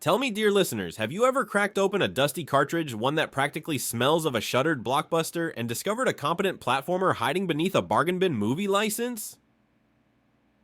Tell me, dear listeners, have you ever cracked open a dusty cartridge, one that practically smells of a shuttered blockbuster, and discovered a competent platformer hiding beneath a bargain bin movie license?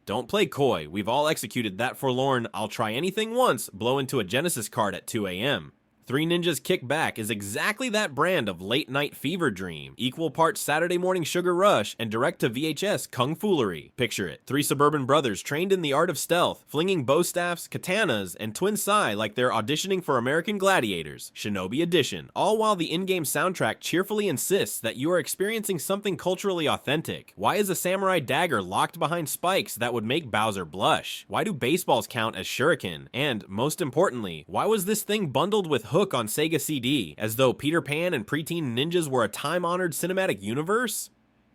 Don't play coy, we've all executed that forlorn, I'll try anything once, blow into a Genesis card at 2 a.m. Three Ninjas Kick Back is exactly that brand of late-night fever dream, equal parts Saturday morning sugar rush and direct-to-VHS kung foolery. Picture it, three suburban brothers trained in the art of stealth, flinging bow staffs, katanas, and twin sai like they're auditioning for American Gladiators, Shinobi Edition, all while the in-game soundtrack cheerfully insists that you are experiencing something culturally authentic. Why is a samurai dagger locked behind spikes that would make Bowser blush? Why do baseballs count as shuriken? And, most importantly, why was this thing bundled with Hook on Sega CD, as though Peter Pan and preteen ninjas were a time-honored cinematic universe?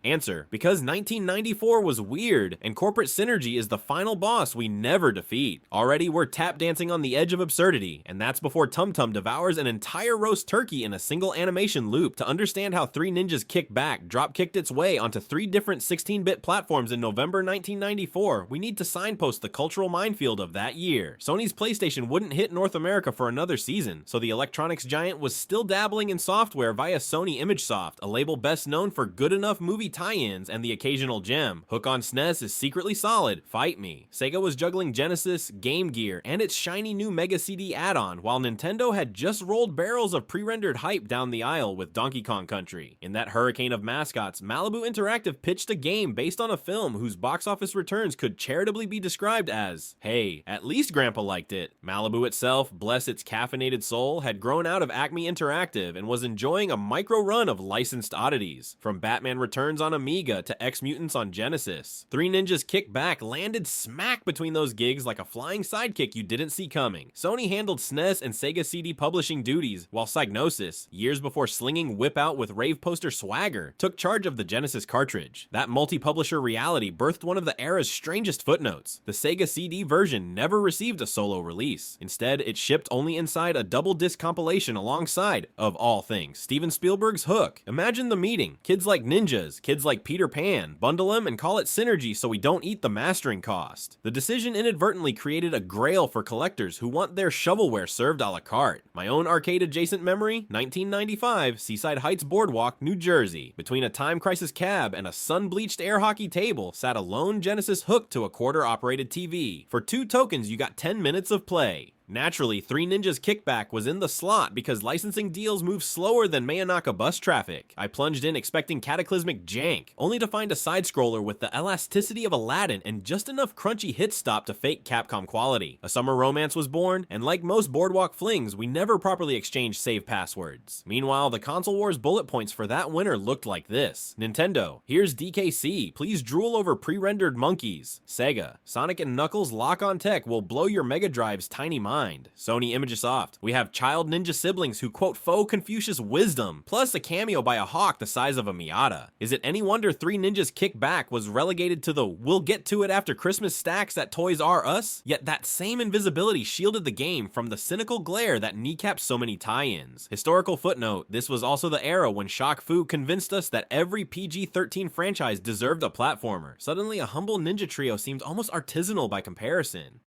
Answer, because 1994 was weird, and corporate synergy is the final boss we never defeat. Already, we're tap dancing on the edge of absurdity, and that's before Tum Tum devours an entire roast turkey in a single animation loop. To understand how Three Ninjas Kick Back drop-kicked its way onto 3 different 16-bit platforms in November 1994, we need to signpost the cultural minefield of that year. Sony's PlayStation wouldn't hit North America for another season, so the electronics giant was still dabbling in software via Sony ImageSoft, a label best known for good enough movie tie-ins and the occasional gem. Hook on SNES is secretly solid, fight me. Sega was juggling Genesis, Game Gear, and its shiny new Mega CD add-on, while Nintendo had just rolled barrels of pre-rendered hype down the aisle with Donkey Kong Country. In that hurricane of mascots, Malibu Interactive pitched a game based on a film whose box office returns could charitably be described as, hey, at least Grandpa liked it. Malibu itself, bless its caffeinated soul, had grown out of Acme Interactive and was enjoying a micro run of licensed oddities, from Batman Returns on Amiga to X-Mutants on Genesis. Three Ninjas Kick Back landed smack between those gigs like a flying sidekick you didn't see coming. Sony handled SNES and Sega CD publishing duties, while Psygnosis, years before slinging Whip Out with rave poster swagger, took charge of the Genesis cartridge. That multi-publisher reality birthed one of the era's strangest footnotes. The Sega CD version never received a solo release. Instead, it shipped only inside a double-disc compilation alongside, of all things, Steven Spielberg's Hook. Imagine the meeting. Kids like ninjas, kids like Peter Pan, bundle them and call it synergy so we don't eat the mastering cost. The decision inadvertently created a grail for collectors who want their shovelware served a la carte. My own arcade-adjacent memory, 1995, Seaside Heights Boardwalk, New Jersey. Between a Time Crisis cab and a sun-bleached air hockey table sat a lone Genesis hooked to a quarter-operated TV. For 2 tokens, you got 10 minutes of play. Naturally, Three Ninjas Kick Back was in the slot because licensing deals move slower than Mayanaka bus traffic. I plunged in expecting cataclysmic jank, only to find a side-scroller with the elasticity of Aladdin and just enough crunchy hit stop to fake Capcom quality. A summer romance was born, and like most Boardwalk flings, we never properly exchanged save passwords. Meanwhile, the console wars bullet points for that winner looked like this. Nintendo, here's DKC, please drool over pre-rendered monkeys. Sega, Sonic and Knuckles Lock on Tech will blow your Mega Drive's tiny mind. Sony ImageSoft, we have child ninja siblings who quote faux Confucius wisdom, plus a cameo by a hawk the size of a Miata. Is it any wonder Three Ninjas Kick Back was relegated to the we'll get to it after Christmas stacks at Toys R Us? Yet that same invisibility shielded the game from the cynical glare that kneecapped so many tie-ins. Historical footnote, this was also the era when Shaq Fu convinced us that every PG-13 franchise deserved a platformer. Suddenly a humble ninja trio seemed almost artisanal by comparison.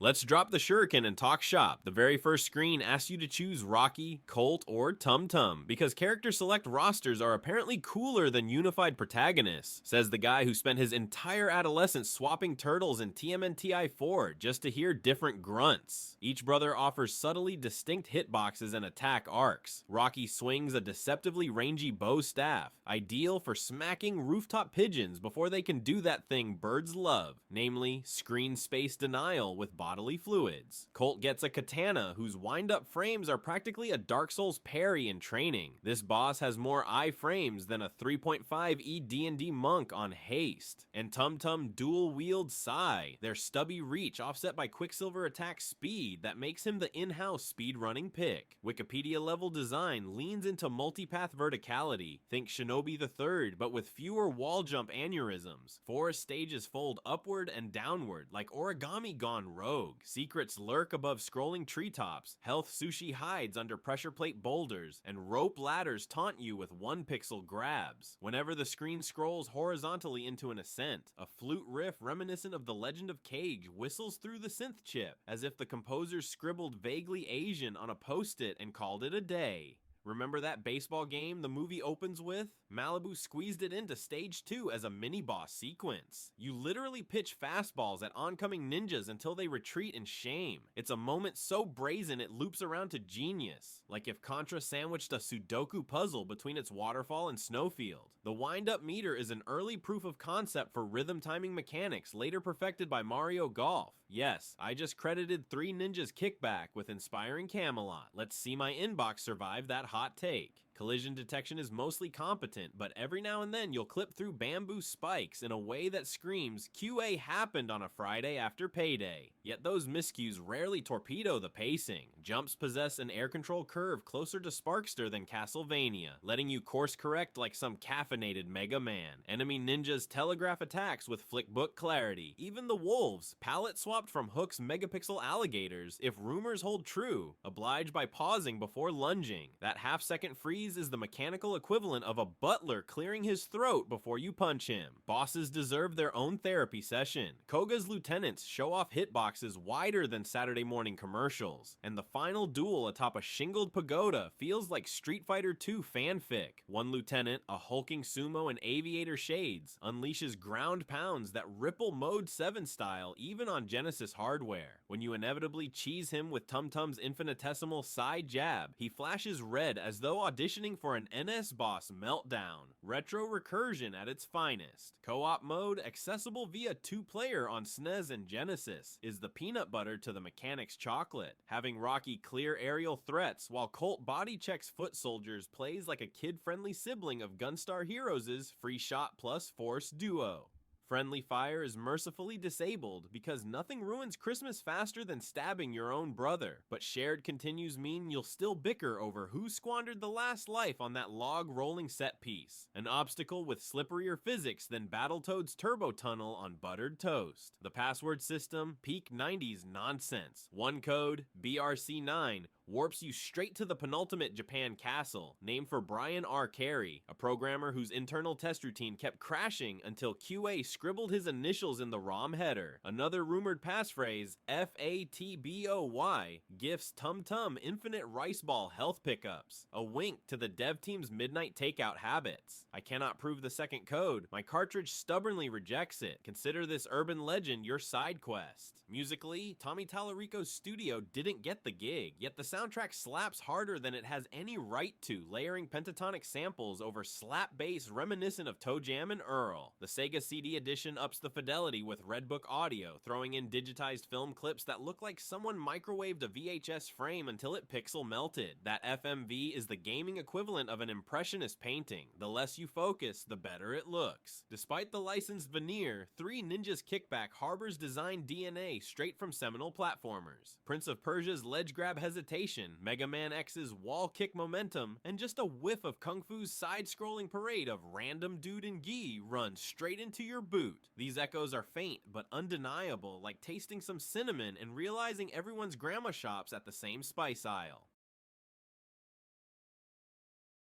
Let's drop the shuriken and talk shop. The very first screen asks you to choose Rocky, Colt, or Tum Tum, because character select rosters are apparently cooler than unified protagonists, says the guy who spent his entire adolescence swapping turtles in TMNTI 4 just to hear different grunts. Each brother offers subtly distinct hitboxes and attack arcs. Rocky swings a deceptively rangy bow staff, ideal for smacking rooftop pigeons before they can do that thing birds love, namely screen space denial with bodily fluids. Colt gets a katana whose wind-up frames are practically a Dark Souls parry in training. This boss has more I-frames than a 3.5 D&D monk on haste. And Tum Tum dual-wield Sai, their stubby reach offset by Quicksilver attack speed that makes him the in-house speedrunning pick. Wikipedia level design leans into multipath verticality. Think Shinobi the Third, but with fewer wall jump aneurysms. 4 stages fold upward and downward like origami gone rogue. rogue. Secrets lurk above scrolling treetops, health sushi hides under pressure plate boulders, and rope ladders taunt you with 1-pixel grabs. Whenever the screen scrolls horizontally into an ascent, a flute riff reminiscent of The Legend of Cage whistles through the synth chip, as if the composer scribbled vaguely Asian on a post-it and called it a day. Remember that baseball game the movie opens with? Malibu squeezed it into stage 2 as a mini-boss sequence. You literally pitch fastballs at oncoming ninjas until they retreat in shame. It's a moment so brazen it loops around to genius, like if Contra sandwiched a Sudoku puzzle between its waterfall and snowfield. The wind-up meter is an early proof of concept for rhythm timing mechanics later perfected by Mario Golf. Yes, I just credited Three Ninjas Kickback with inspiring Camelot. Let's see my inbox survive that hot take. Collision detection is mostly competent, but every now and then you'll clip through bamboo spikes in a way that screams QA happened on a Friday after payday. Yet those miscues rarely torpedo the pacing. Jumps possess an air control curve closer to Sparkster than Castlevania, letting you course correct like some caffeinated Mega Man. Enemy ninjas telegraph attacks with flickbook clarity. Even the wolves, palette swapped from Hook's megapixel alligators, if rumors hold true, oblige by pausing before lunging. That half-second freeze is the mechanical equivalent of a butler clearing his throat before you punch him. Bosses deserve their own therapy session. Koga's lieutenants show off hitboxes wider than Saturday morning commercials, and the final duel atop a shingled pagoda feels like Street Fighter II fanfic. One lieutenant, a hulking sumo in aviator shades, unleashes ground pounds that ripple Mode 7 style even on Genesis hardware. When you inevitably cheese him with Tum Tum's infinitesimal side jab, he flashes red as though auditioning for an NS boss meltdown. Retro recursion at its finest. Co-op mode, accessible via 2-player on SNES and Genesis, is the peanut butter to the mechanic's chocolate. Having Rocky clear aerial threats while Colt body checks foot soldiers plays like a kid-friendly sibling of Gunstar Heroes' free shot plus force duo. Friendly fire is mercifully disabled because nothing ruins Christmas faster than stabbing your own brother, but shared continues mean you'll still bicker over who squandered the last life on that log rolling set piece. An obstacle with slipperier physics than Battletoads Turbo Tunnel on buttered toast. The password system, peak 90s nonsense. One code, BRC9, warps you straight to the penultimate Japan castle, named for Brian R. Carey, a programmer whose internal test routine kept crashing until QA scribbled his initials in the ROM header. Another rumored passphrase, FATBOY, gifts Tum Tum infinite rice ball health pickups, a wink to the dev team's midnight takeout habits. I cannot prove the second code. My cartridge stubbornly rejects it. Consider this urban legend your side quest. Musically, Tommy Tallarico's studio didn't get the gig, yet the soundtrack slaps harder than it has any right to, layering pentatonic samples over slap bass reminiscent of Toe Jam and Earl. The Sega CD edition ups the fidelity with Redbook audio, throwing in digitized film clips that look like someone microwaved a VHS frame until it pixel melted. That FMV is the gaming equivalent of an impressionist painting. The less you focus, the better it looks. Despite the licensed veneer, Three Ninjas Kickback harbors design DNA straight from seminal platformers. Prince of Persia's ledge grab hesitation, Mega Man X's wall kick momentum, and just a whiff of Kung Fu's side-scrolling parade of random dude and gi runs straight into your boot. These echoes are faint but undeniable, like tasting some cinnamon and realizing everyone's grandma shops at the same spice aisle.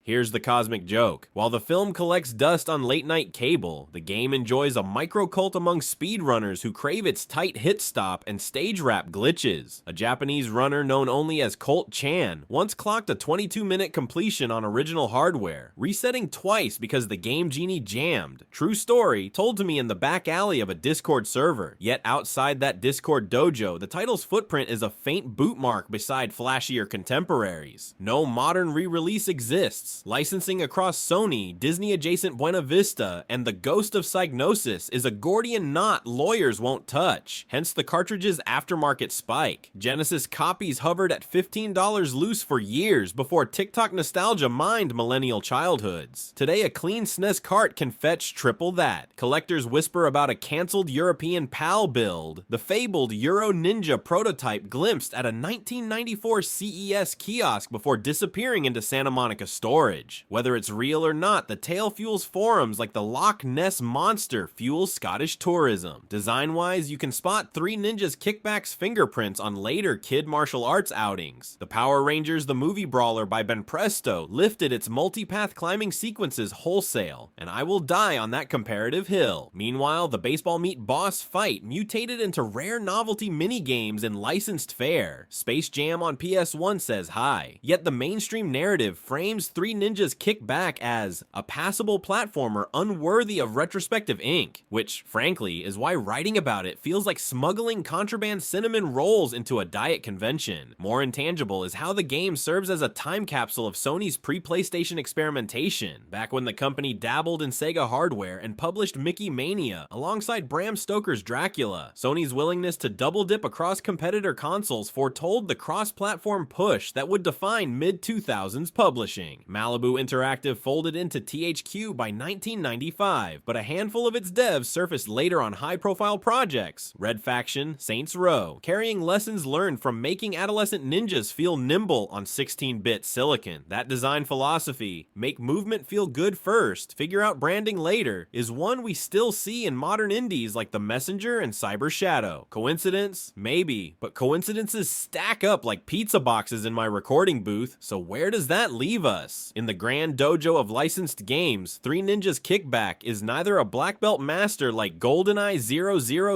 Here's the cosmic joke. While the film collects dust on late-night cable, the game enjoys a micro-cult among speedrunners who crave its tight hit stop and stage wrap glitches. A Japanese runner known only as Colt Chan once clocked a 22-minute completion on original hardware, resetting twice because the Game Genie jammed. True story, told to me in the back alley of a Discord server. Yet outside that Discord dojo, the title's footprint is a faint boot mark beside flashier contemporaries. No modern re-release exists. Licensing across Sony, Disney-adjacent Buena Vista, and the ghost of Psygnosis is a Gordian knot lawyers won't touch, hence the cartridge's aftermarket spike. Genesis copies hovered at $15 loose for years before TikTok nostalgia mined millennial childhoods. Today, a clean SNES cart can fetch triple that. Collectors whisper about a cancelled European PAL build. The fabled Euro Ninja prototype glimpsed at a 1994 CES kiosk before disappearing into Santa Monica storage. storage. Whether it's real or not, the tale fuels forums like the Loch Ness Monster fuels Scottish tourism. Design-wise, you can spot Three Ninjas Kickback's fingerprints on later kid martial arts outings. The Power Rangers The Movie Brawler by Ben Presto lifted its multipath climbing sequences wholesale, and I will die on that comparative hill. Meanwhile, the Baseball Meat Boss Fight mutated into rare novelty minigames in licensed fare. Space Jam on PS1 says hi. Yet the mainstream narrative frames Three Ninjas Kickback as a passable platformer unworthy of retrospective ink, which, frankly, is why writing about it feels like smuggling contraband cinnamon rolls into a diet convention. More intangible is how the game serves as a time capsule of Sony's pre-PlayStation experimentation, back when the company dabbled in Sega hardware and published Mickey Mania alongside Bram Stoker's Dracula. Sony's willingness to double dip across competitor consoles foretold the cross-platform push that would define mid-2000s publishing. Malibu Interactive folded into THQ by 1995, but a handful of its devs surfaced later on high-profile projects. Red Faction, Saints Row, carrying lessons learned from making adolescent ninjas feel nimble on 16-bit silicon. That design philosophy, make movement feel good first, figure out branding later, is one we still see in modern indies like The Messenger and Cyber Shadow. Coincidence? Maybe, but coincidences stack up like pizza boxes in my recording booth, so where does that leave us? In the grand dojo of licensed games, Three Ninjas Kickback is neither a black belt master like GoldenEye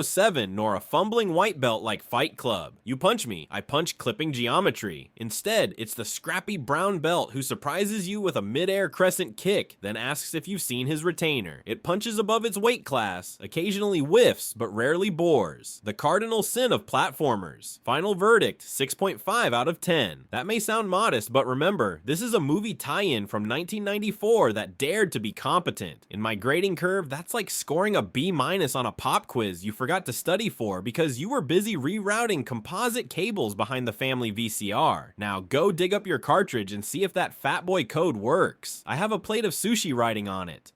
007 nor a fumbling white belt like Fight Club. You punch me, I punch clipping geometry. Instead, it's the scrappy brown belt who surprises you with a mid-air crescent kick, then asks if you've seen his retainer. It punches above its weight class, occasionally whiffs, but rarely bores. The cardinal sin of platformers. Final verdict, 6.5 out of 10. That may sound modest, but remember, this is a movie tie-in from 1994 that dared to be competent. In my grading curve, that's like scoring a B- on a pop quiz you forgot to study for because you were busy rerouting composite cables behind the family VCR. Now go dig up your cartridge and see if that Fatboy code works. I have a plate of sushi writing on it.